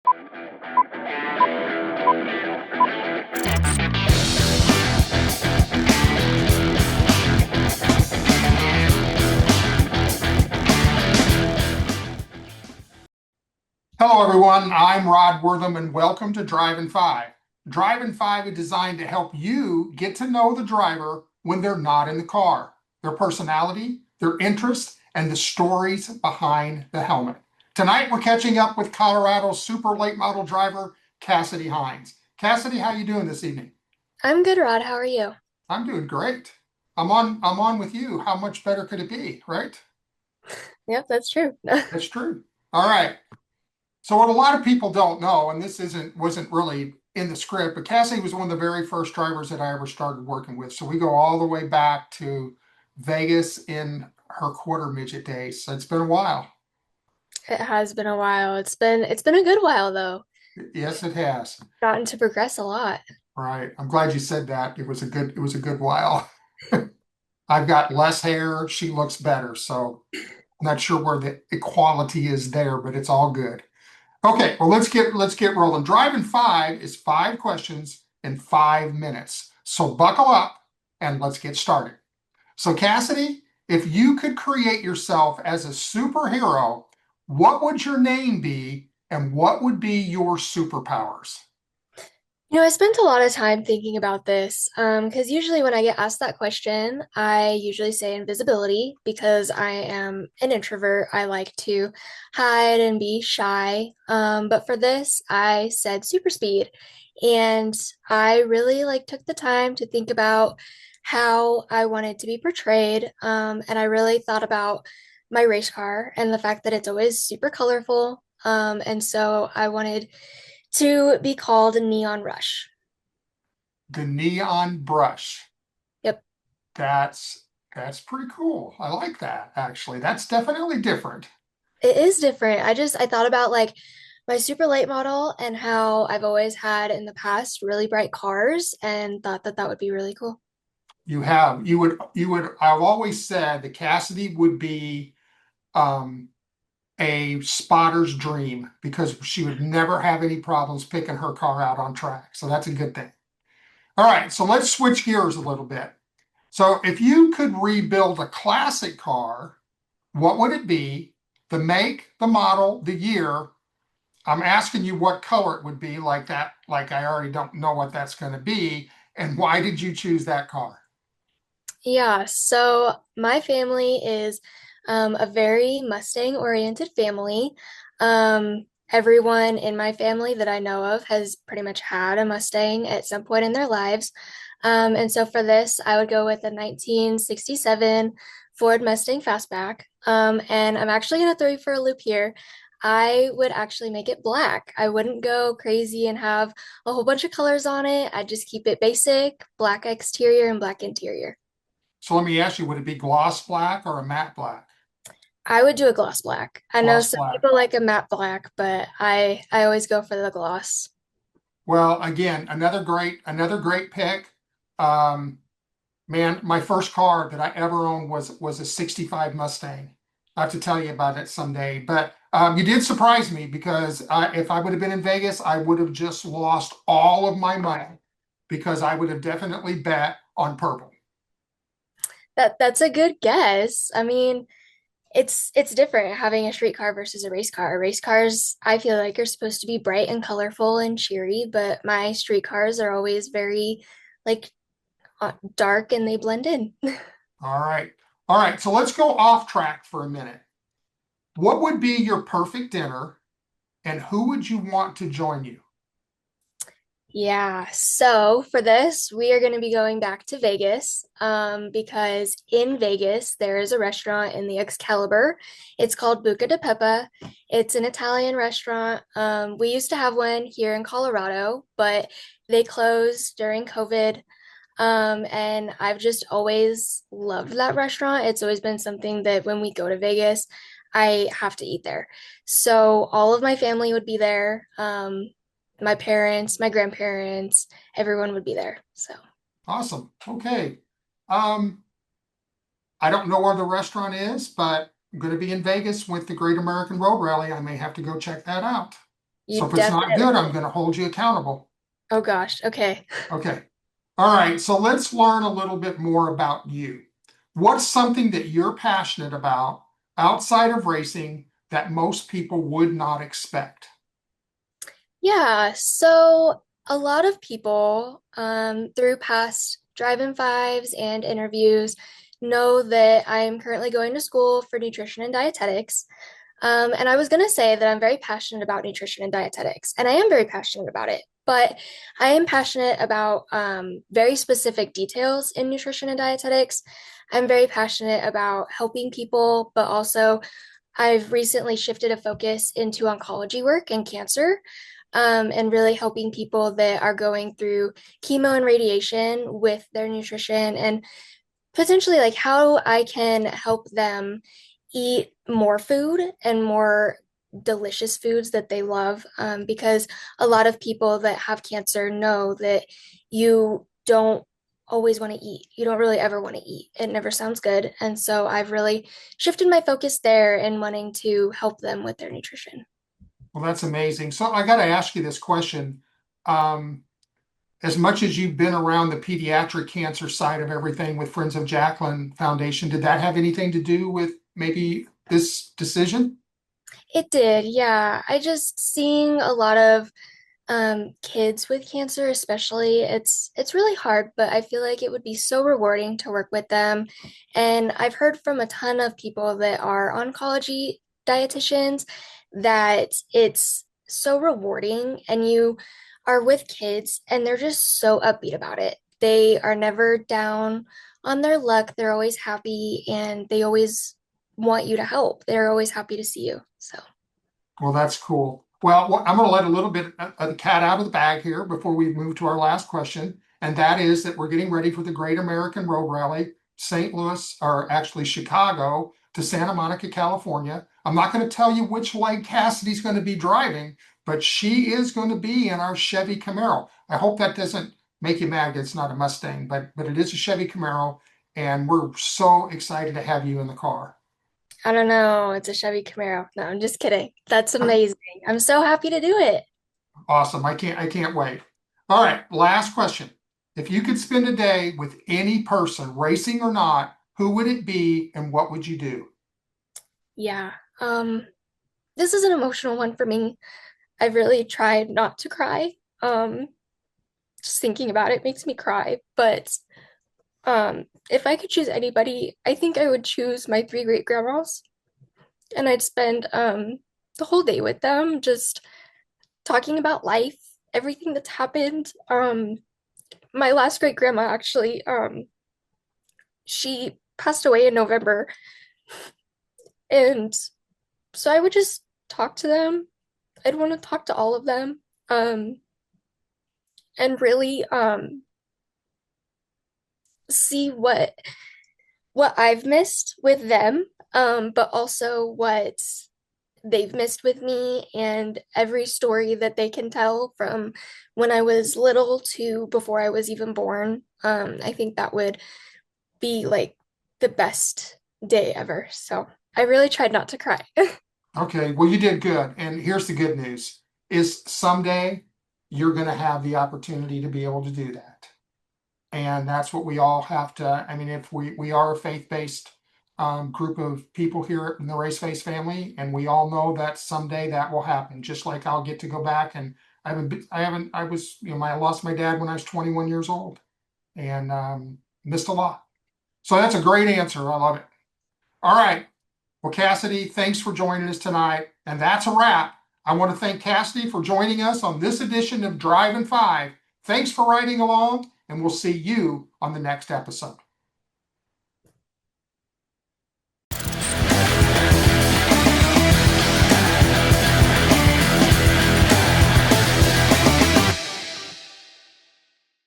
Hello, everyone. I'm Rod Wortham, and welcome to Driving Five. Driving Five is designed to help you get to know the driver when they're not in the car, their personality, their interests, and the stories behind the helmet. Tonight, we're catching up with Colorado's super late model driver, Cassidy Hinds. Cassidy, how you doing this evening? I'm good, Rod. How are you? I'm doing great. I'm on with you. How much better could it be, right? Yep, that's true. That's true. All right. So what a lot of people don't know, and this wasn't really in the script, but Cassie was one of the very first drivers that I ever started working with. So we go all the way back to Vegas in her quarter midget days. So it's been a while. It has been a while. It's been a good while though. Yes, it has. Gotten to progress a lot. Right. I'm glad you said that. It was a good while. I've got less hair. She looks better. So I'm not sure where the equality is there, but it's all good. Okay, well let's get rolling. Driving Five is 5 questions in 5 minutes. So buckle up and let's get started. So Cassidy, if you could create yourself as a superhero, what would your name be and what would be your superpowers? I spent a lot of time thinking about this, because usually when I get asked that question, I usually say invisibility because I am an introvert. I like to hide and be shy. But for this, I said super speed. And I really took the time to think about how I wanted to be portrayed. And I really thought about my race car and the fact that it's always super colorful. And so I wanted to be called a Neon Rush. The neon brush. Yep, That's pretty cool. I like that actually. That's definitely different. it is different. I thought about my super late model and how I've always had in the past really bright cars and thought that that would be really cool. You would I've always said that Cassidy would be um a spotter's dream because she would never have any problems picking her car out on track. So that's a good thing. All right, so let's switch gears a little bit. So if you could rebuild a classic car, what would it be? The make, the model, the year. I'm asking you what color it would be, like that, like I already don't know what that's going to be. And why did you choose that car? Yeah, so my family is a very Mustang-oriented family. Everyone in my family that I know of has pretty much had a Mustang at some point in their lives. And so for this, I would go with a 1967 Ford Mustang Fastback. And I'm actually going to throw you for a loop here. I would actually make it black. I wouldn't go crazy and have a whole bunch of colors on it. I'd just keep it basic, black exterior and black interior. So let me ask you, would it be gloss black or a matte black? I would do a gloss black. I know Gloss some black. people like a matte black, but I always go for the gloss. Well, again, another great pick. Um, Man, my first car that I ever owned was a '65 Mustang. I have to tell you about it someday. But you did surprise me because if I would have been in Vegas, I would have just lost all of my money because I would have definitely bet on purple. That's a good guess. I mean, it's different having a street car versus a race car. Race cars, I feel like are supposed to be bright and colorful and cheery, but my street cars are always very like dark and they blend in. All right. All right. So let's go off track for a minute. What would be your perfect dinner and who would you want to join you? Yeah, so for this, we are going to be going back to Vegas because in Vegas, there is a restaurant in the Excalibur. It's called Buca de Pepa. It's an Italian restaurant. We used to have one here in Colorado, but they closed during COVID. And I've just always loved that restaurant. It's always been something that when we go to Vegas, I have to eat there. So all of my family would be there. My parents, my grandparents, everyone would be there. So Awesome. Okay. Um, I don't know where the restaurant is, but I'm going to be in Vegas with the Great American Road Rally. I may have to go check that out. You So if it's not definitely, good, I'm going to hold you accountable. oh gosh, okay. Okay. All right. So let's learn a little bit more about you. What's something that you're passionate about outside of racing that most people would not expect? Yeah, so a lot of people through past drive-in fives and interviews know that I'm currently going to school for nutrition and dietetics. And I was going to say that I'm very passionate about nutrition and dietetics, and I am very passionate about it. But I am passionate about very specific details in nutrition and dietetics. I'm very passionate about helping people, but also I've recently shifted a focus into oncology work and cancer, and really helping people that are going through chemo and radiation with their nutrition and potentially like how I can help them eat more food and more delicious foods that they love. Because a lot of people that have cancer know that you don't always want to eat. You don't really ever want to eat. It never sounds good. And so I've really shifted my focus there and wanting to help them with their nutrition. Well, that's amazing. So I got to ask you this question. Um, as much as you've been around the pediatric cancer side of everything with Friends of Jacqueline Foundation, did that have anything to do with maybe this decision? It did, yeah. I just seeing a lot of kids with cancer especially, it's really hard, but I feel like it would be so rewarding to work with them. And I've heard from a ton of people that are oncology dietitians that it's so rewarding, and you are with kids and they're just so upbeat about it. They are never down on their luck. They're always happy and they always want you to help. They're always happy to see you. So Well, that's cool. Well, I'm going to let a little bit of the cat out of the bag here before we move to our last question. And that is that we're getting ready for the Great American Road Rally, St. Louis, or actually Chicago to Santa Monica, California. I'm not going to tell you which leg Cassidy's going to be driving, but she is going to be in our Chevy Camaro. I hope that doesn't make you mad. It's not a Mustang, but it is a Chevy Camaro. And we're so excited to have you in the car. I don't know. It's a Chevy Camaro. No, I'm just kidding. That's amazing. I'm so happy to do it. Awesome. I can't wait. All right, last question. If you could spend a day with any person, racing or not, who would it be and what would you do? Yeah. This is an emotional one for me. I've really tried not to cry. Um, just thinking about it makes me cry. But if I could choose anybody, I think I would choose my three great grandmas, and I'd spend the whole day with them, just talking about life, everything that's happened. My last great grandma actually, she passed away in November, and so I would just talk to them. I'd want to talk to all of them, and really see what I've missed with them, but also what they've missed with me, and every story that they can tell from when I was little to before I was even born. I think that would be like the best day ever. So I really tried not to cry. Okay, well, you did good. And here's the good news is someday you're going to have the opportunity to be able to do that. And that's what we all have to. I mean, if we are a faith-based group of people here in the Race Face family, and we all know that someday that will happen. Just like I'll get to go back, and I was, I lost my dad when I was 21 years old, and missed a lot. So that's a great answer. I love it. All right. Well, Cassidy, thanks for joining us tonight, and that's a wrap. I want to thank Cassidy for joining us on this edition of Drive and Five. Thanks for riding along, and we'll see you on the next episode.